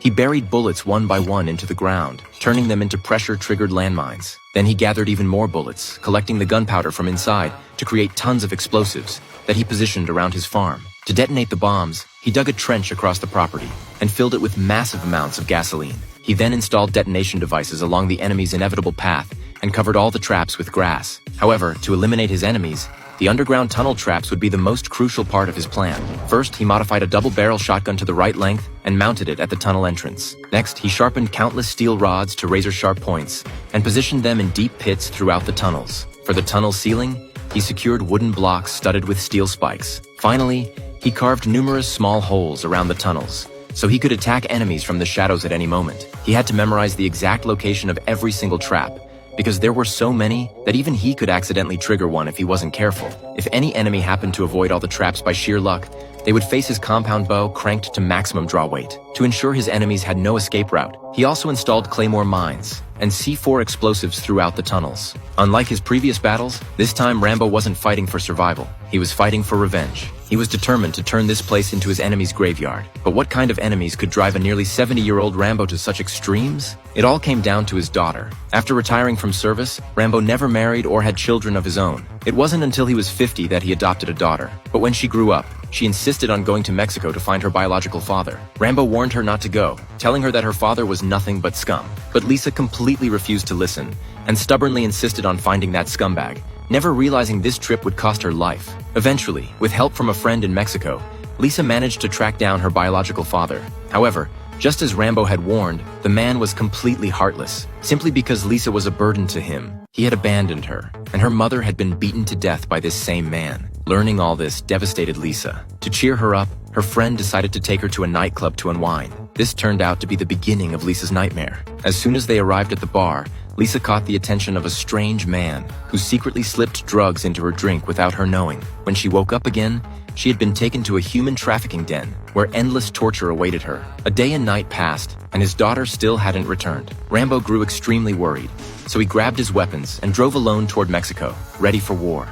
He buried bullets one by one into the ground, turning them into pressure-triggered landmines. Then he gathered even more bullets, collecting the gunpowder from inside to create tons of explosives that he positioned around his farm. To detonate the bombs, he dug a trench across the property and filled it with massive amounts of gasoline. He then installed detonation devices along the enemy's inevitable path and covered all the traps with grass. However, to eliminate his enemies, the underground tunnel traps would be the most crucial part of his plan. First, he modified a double-barrel shotgun to the right length and mounted it at the tunnel entrance. Next, he sharpened countless steel rods to razor-sharp points and positioned them in deep pits throughout the tunnels. For the tunnel ceiling, he secured wooden blocks studded with steel spikes. Finally, he carved numerous small holes around the tunnels, so he could attack enemies from the shadows at any moment. He had to memorize the exact location of every single trap, because there were so many that even he could accidentally trigger one if he wasn't careful. If any enemy happened to avoid all the traps by sheer luck, they would face his compound bow cranked to maximum draw weight. To ensure his enemies had no escape route, he also installed claymore mines and C4 explosives throughout the tunnels. Unlike his previous battles, this time Rambo wasn't fighting for survival. He was fighting for revenge. He was determined to turn this place into his enemy's graveyard. But what kind of enemies could drive a nearly 70-year-old Rambo to such extremes? It all came down to his daughter. After retiring from service, Rambo never married or had children of his own. It wasn't until he was 50 that he adopted a daughter. But when she grew up, she insisted on going to Mexico to find her biological father. Rambo warned her not to go, telling her that her father was nothing but scum. But Lisa completely refused to listen and stubbornly insisted on finding that scumbag, never realizing this trip would cost her life. Eventually, with help from a friend in Mexico, Lisa managed to track down her biological father. However, just as Rambo had warned, the man was completely heartless. Simply because Lisa was a burden to him, he had abandoned her, and her mother had been beaten to death by this same man. Learning all this devastated Lisa. To cheer her up, her friend decided to take her to a nightclub to unwind. This turned out to be the beginning of Lisa's nightmare. As soon as they arrived at the bar, Lisa caught the attention of a strange man who secretly slipped drugs into her drink without her knowing. When she woke up again, she had been taken to a human trafficking den where endless torture awaited her. A day and night passed, and his daughter still hadn't returned. Rambo grew extremely worried, so he grabbed his weapons and drove alone toward Mexico, ready for war.